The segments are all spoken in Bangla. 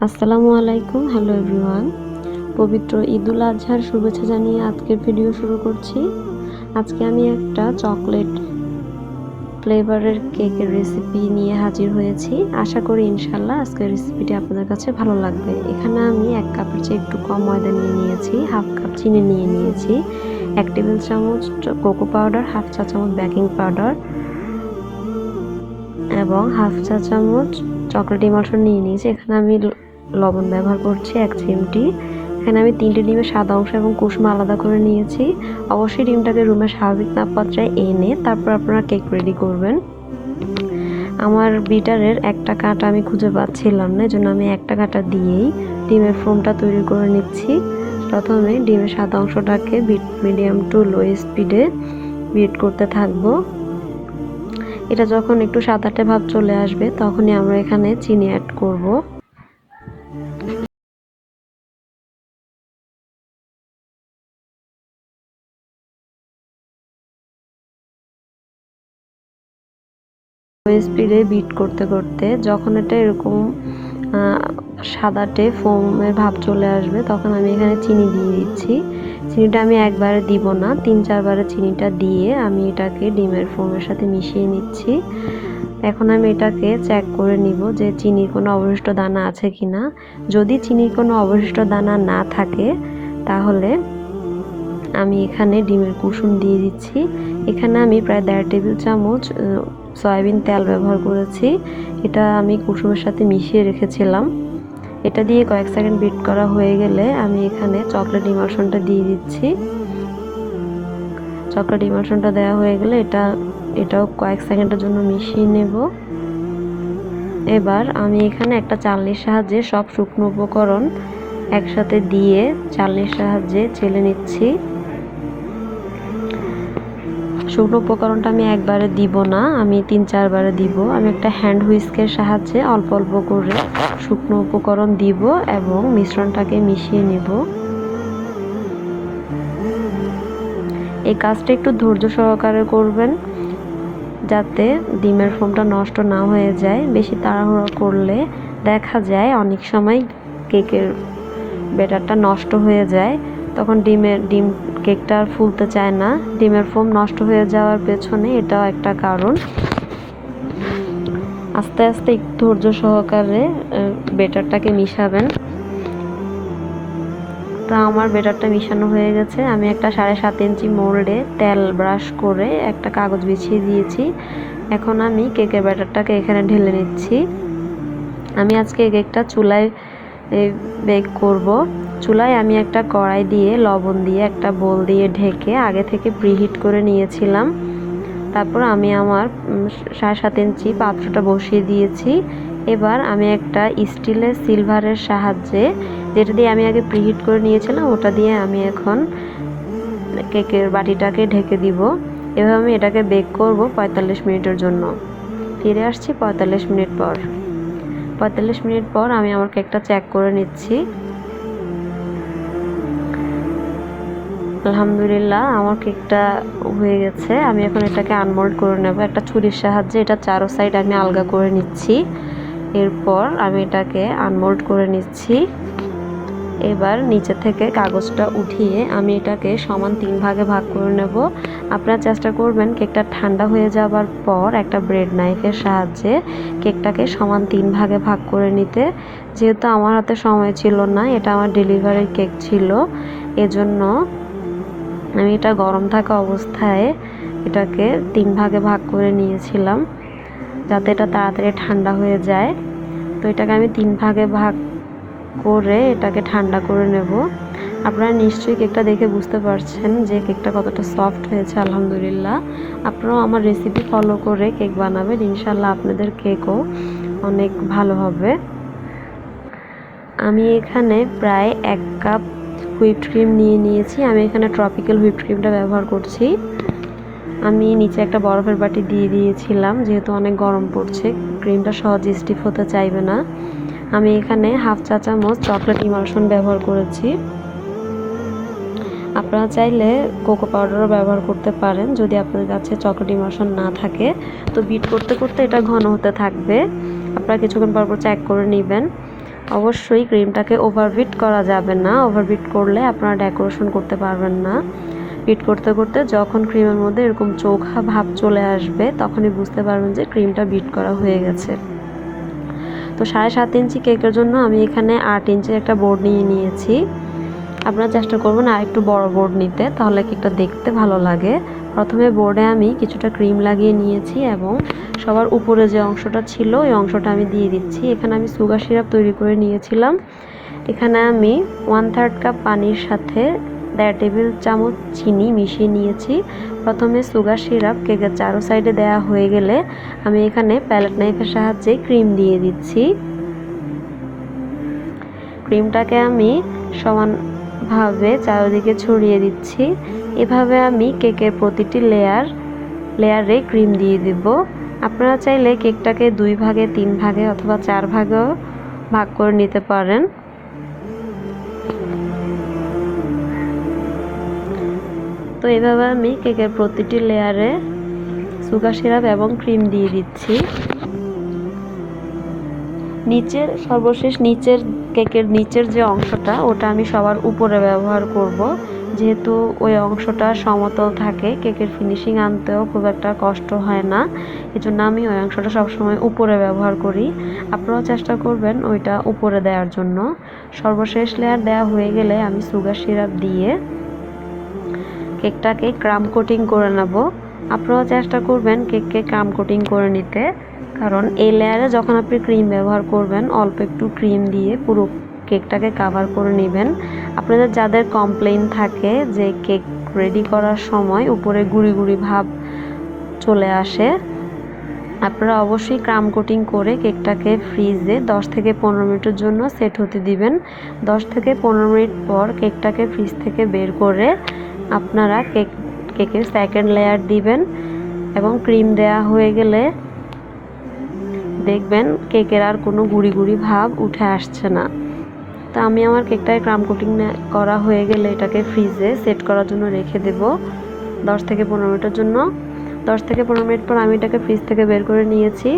আসসালামু আলাইকুম। Hello everyone. পবিত্র ঈদুল আজহার শুভেচ্ছা জানিয়ে আজকের ভিডিও শুরু করছি। আজকে আমি একটা চকলেট ফ্লেভারের কেকের রেসিপি নিয়ে হাজির হয়েছি। আশা করি ইনশাল্লাহ আজকের রেসিপিটি আপনাদের কাছে ভালো লাগবে। এখানে আমি 1 কাপের চেয়ে একটু কম ময়দা নিয়ে নিয়েছি, 1/2 কাপ চিনি নিয়ে নিয়েছি, 1 টেবিল চামচ কোকো পাউডার, 1/2 চা চামচ বেকিং পাউডার এবং 1/2 চা চামচ চকলেট ইমালশন নিয়ে নিয়েছি। এখানে আমি লবণ ব্যবহার করছি 1 চিমটি। এখানে আমি 3টে ডিমের সাদা অংশ এবং কুসুম আলাদা করে নিয়েছি। অবশ্যই ডিমটাকে রুমের স্বাভাবিক তাপমাত্রায় এনে তারপর আপনারা কেক রেডি করবেন। আমার বিটারের একটা কাঁটা আমি খুঁজে পাচ্ছিলাম না, এজন্য আমি একটা কাঁটা দিয়েই ডিমের ফোমটা তৈরি করে নিচ্ছি। প্রথমে ডিমের সাদা অংশটাকে মিডিয়াম টু লো স্পিডে বিট করতে থাকবো। এটা যখন একটু সাদাটে ভাব চলে আসবে তখনই আমরা এখানে চিনি অ্যাড করব। স্পিডে বিট করতে করতে যখন এটা এরকম সাদাটে ফোমের ভাব চলে আসবে তখন আমি এখানে চিনি দিয়ে দিচ্ছি। চিনিটা আমি একবারে দিব না, 3-4 বারে চিনিটা দিয়ে আমি এটাকে ডিমের ফোমের সাথে মিশিয়ে নিচ্ছি। এখন আমি এটাকে চেক করে নিব যে চিনির কোনো অবশিষ্ট দানা আছে কিনা। যদি চিনির কোনো অবশিষ্ট দানা না থাকে তাহলে আমি এখানে ডিমের কুসুম দিয়ে দিচ্ছি। এখানে আমি প্রায় 1.5 টেবিল চামচ সয়াবিন তেল ব্যবহার করেছি। এটা আমি কুসুমের সাথে মিশিয়ে রেখেছিলাম। এটা দিয়ে কয়েক সেকেন্ড বিট করা হয়ে গেলে আমি এখানে চকলেট ইমালশনটা দিয়ে দিচ্ছি। চকলেট ইমালশনটা দেওয়া হয়ে গেলে এটাও কয়েক সেকেন্ডের জন্য মিশিয়ে নেব। এবার আমি এখানে একটা চালনির সাহায্যে সব শুকনো উপকরণ একসাথে দিয়ে চালনির সাহায্যে চেলে নিচ্ছি। শুকনো উপকরণটা আমি একবারে দিব না, আমি 3-4 বারে দিব। আমি একটা হ্যান্ড হুইস্কের সাহায্যে অল্প অল্প করে শুকনো উপকরণ দিব এবং মিশ্রণটাকে মিশিয়ে নেব। এই কাজটা একটু ধৈর্য সহকারে করবেন যাতে ডিমের ফোমটা নষ্ট না হয়ে যায়। বেশি তাড়াহুড়ো করলে দেখা যায় অনেক সময় কেকের ব্যাটারটা নষ্ট হয়ে যায়, তখন ডিম কেকটা আর ফুলতে চায় না। ডিমের ফোম নষ্ট হয়ে যাওয়ার পেছনে এটাও একটা কারণ। আস্তে আস্তে একটু ধৈর্য সহকারে ব্যাটারটাকে মিশাবেন। তা আমার ব্যাটারটা মিশানো হয়ে গেছে। আমি একটা 7.5 ইঞ্চি মোল্ডে তেল ব্রাশ করে একটা কাগজ বিছিয়ে দিয়েছি। এখন আমি কেকের ব্যাটারটাকে এখানে ঢেলে নিচ্ছি। আমি আজকে কেকটা চুলায় বেক করব। চুলায় আমি একটা কড়াই দিয়ে লবণ দিয়ে একটা বোল দিয়ে ঢেকে আগে থেকে প্রিহিট করে নিয়েছিলাম। তারপর আমি আমার 7.5 ইঞ্চি পাত্রটা বসিয়ে দিয়েছি। এবার আমি একটা স্টিলের সিলভারের সাহায্যে, যেটা দিয়ে আমি আগে প্রিহিট করে নিয়েছিলাম, ওটা দিয়ে আমি এখন কেকের বাটিটাকে ঢেকে দিব। এভাবে আমি এটাকে বেক করব 45 মিনিটের জন্য। ফিরে আসছি 45 মিনিট পর। 45 মিনিট পর আমি আমার কেকটা চেক করে নিচ্ছি। আলহামদুলিল্লাহ আমার কেকটা হয়ে গেছে। আমি এখন এটাকে আনমোল্ড করে নেব একটা ছুরির সাহায্যে। এটা চারো সাইড আমি আলগা করে নিচ্ছি। এরপর আমি এটাকে আনমোল্ড করে নিচ্ছি। এবার নিচে থেকে কাগজটা উঠিয়ে আমি এটাকে সমান 3 ভাগে ভাগ করে নেব। আপনারা চেষ্টা করবেন কেকটা ঠান্ডা হয়ে যাবার পর একটা ব্রেড নাইফের সাহায্যে কেকটাকে সমান 3 ভাগে ভাগ করে নিতে। যেহেতু আমার হাতে সময় ছিল না, এটা আমার ডেলিভারির কেক ছিল, এজন্য আমি এটা গরম থাকা অবস্থায় এটাকে 3 ভাগে ভাগ করে নিয়েছিলাম যাতে এটা তাড়াতাড়ি ঠান্ডা হয়ে যায়। তো এটাকে আমি 3 ভাগে ভাগ করে এটাকে ঠান্ডা করে নেব। আপনারা নিশ্চয়ই কেকটা দেখে বুঝতে পারছেন যে কেকটা কতটা সফট হয়েছে। আলহামদুলিল্লাহ আপনারাও আমার রেসিপি ফলো করে কেক বানাবেন, ইনশাল্লাহ আপনাদের কেকও অনেক ভালো হবে। আমি এখানে প্রায় 1 কাপ হুইপড ক্রিম নিয়ে নিয়েছি। আমি এখানে ট্রপিক্যাল হুইপড ক্রিমটা ব্যবহার করছি। আমি নিচে একটা বরফের বাটি দিয়ে দিয়েছিলাম, যেহেতু অনেক গরম পড়ছে, ক্রিমটা সহজে স্টিফ হতে চাইবে না। আমি এখানে 1/2 চা চামচ চকলেট ইমালশন ব্যবহার করেছি। আপনারা চাইলে কোকো পাউডারও ব্যবহার করতে পারেন যদি আপনাদের কাছে চকলেট ইমালশন না থাকে। তো বিট করতে করতে এটা ঘন হতে থাকবে, আপনারা কিছুক্ষণ পর চেক করে নেবেন। অবশ্যই ক্রিমটাকে ওভারবিট করা যাবে না, ওভারবিট করলে আপনারা ডেকোরেশন করতে পারবেন না। বিট করতে করতে যখন ক্রিমের মধ্যে এরকম চোখা ভাব চলে আসবে তখনই বুঝতে পারবেন যে ক্রিমটা বিট করা হয়ে গেছে। তো 7.5 ইঞ্চি কেকের জন্য আমি এখানে 8 ইঞ্চির একটা বোর্ড নিয়ে নিয়েছি। আপনারা চেষ্টা করবেন আর একটু বড় বোর্ড নিতে, তাহলে কেকটা দেখতে ভালো লাগে। প্রথমে বোর্ডে আমি কিছুটা ক্রিম লাগিয়ে নিয়েছি এবং সবার উপরে যে অংশটা ছিল ওই অংশটা আমি দিয়ে দিচ্ছি। এখানে আমি সুগার সিরাপ তৈরি করে নিয়েছিলাম। এখানে আমি 1/3 কাপ পানির সাথে 1.5 টেবিল চামচ চিনি মিশিয়ে নিয়েছি। প্রথমে সুগার সিরাপ কেকের চারো সাইডে দেওয়া হয়ে গেলে আমি এখানে প্যালেট নাইফের সাহায্যে ক্রিম দিয়ে দিচ্ছি। ক্রিমটাকে আমি সমানভাবে চারিদিকে ছড়িয়ে দিচ্ছি। এভাবে আমি কেকের প্রতিটি লেয়ারে ক্রিম দিয়ে দিব। আপনারা চাইলে কেকটাকে 2 ভাগে, 3 ভাগে অথবা 4 ভাগেও ভাগ করে নিতে পারেন। তো এভাবে আমি কেকের প্রতিটি লেয়ারে সুগার সিরাপ এবং ক্রিম দিয়ে দিচ্ছি। সর্বশেষ কেকের নিচের যে অংশটা ওটা আমি সবার উপরে ব্যবহার করব, যেহেতু ওই অংশটা সমতল থাকে, কেকের ফিনিশিং আনতেও খুব একটা কষ্ট হয় না। এজন্য আমি ওই অংশটা সবসময় উপরে ব্যবহার করি। আপনারাও চেষ্টা করবেন ওইটা উপরে দেওয়ার জন্য। সর্বশেষ লেয়ার দেওয়া হয়ে গেলে আমি সুগার সিরাপ দিয়ে কেকটাকে ক্রাম কোটিং করে নেব। আপনারাও চেষ্টা করবেন কেককে ক্রাম কোটিং করে নিতে, কারণ এই লেয়ারে যখন আপনি ক্রিম ব্যবহার করবেন অল্প একটু ক্রিম দিয়ে পুরো কেকটাকে কাভার করে নেবেন। আপনাদের যাদের কমপ্লেইন থাকে যে কেক রেডি করার সময় উপরে গুঁড়ি গুঁড়ি ভাব চলে আসে, আপনারা অবশ্যই ক্রাম কোটিং করে কেকটাকে ফ্রিজে 10 থেকে 15 মিনিটের জন্য সেট হতে দিবেন। 10 থেকে 15 মিনিট পর কেকটাকে ফ্রিজ থেকে বের করে আপনারা কেকের সেকেন্ড লেয়ার দিবেন এবং ক্রিম দেয়া হয়ে গেলে দেখবেন কেকের আর কোনো গুঁড়ি গুঁড়ি ভাব উঠে আসছে না। তো আমি আমার কেকটায় ক্রাম কোটিং করা হয়ে গেলে এটাকে ফ্রিজে সেট করার জন্য রেখে দেব 10 থেকে 15 মিনিটের জন্য। 10 থেকে 15 মিনিট পর আমি এটাকে ফ্রিজ থেকে বের করে নিয়েছি।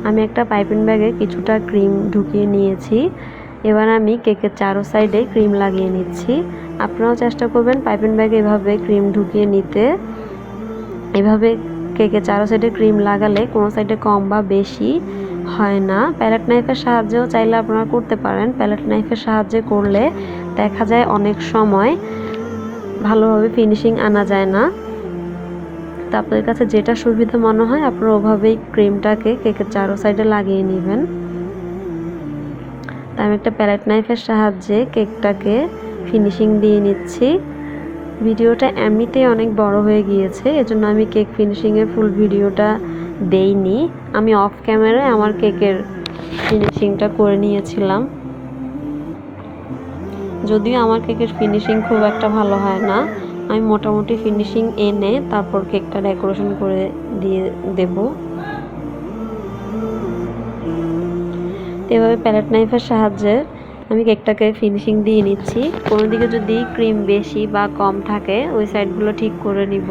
আমি একটা পাইপিং ব্যাগে কিছুটা ক্রিম ঢুকিয়ে নিয়েছি। এবার আমি কেকের চারো সাইডে ক্রিম লাগিয়ে নিচ্ছি। আপনারাও চেষ্টা করবেন পাইপিং ব্যাগে এভাবে ক্রিম ঢুকিয়ে নিতে। এভাবে কেকের চারো সাইডে ক্রিম লাগালে কোনো সাইডে কম বা বেশি হয় না। প্যালেট নাইফের সাহায্যেও চাইলে আপনারা করতে পারেন। প্যালেট নাইফের সাহায্যে করলে দেখা যায় অনেক সময় ভালোভাবে ফিনিশিং আনা যায় না। তো আপনাদের কাছে যেটা সুবিধা মনে হয় আপনারা ওভাবেই ক্রিমটাকে কেকের চারো সাইডে লাগিয়ে নেবেন। তো আমি একটা প্যালেট নাইফের সাহায্যে কেকটাকে ফিনিশিং দিয়ে নিচ্ছি। ভিডিওটা এমনিতেই অনেক বড় হয়ে গিয়েছে, এজন্য আমি কেক ফিনিশিংয়ের ফুল ভিডিওটা দেইনি। আমি অফ ক্যামেরায় আমার কেকের ফিনিশিংটা করে নিয়েছিলাম। যদিও আমার কেকের ফিনিশিং খুব একটা ভালো হয় না, আমি মোটামুটি ফিনিশিং এনে তারপর কেকটা ডেকোরেশন করে দিয়ে দেব। এভাবে প্যালেট নাইফের সাহায্যে আমি কেকটাকে ফিনিশিং দিয়ে নিচ্ছি। কোনো দিকে যদি ক্রিম বেশি বা কম থাকে ওই সাইডগুলো ঠিক করে নিব।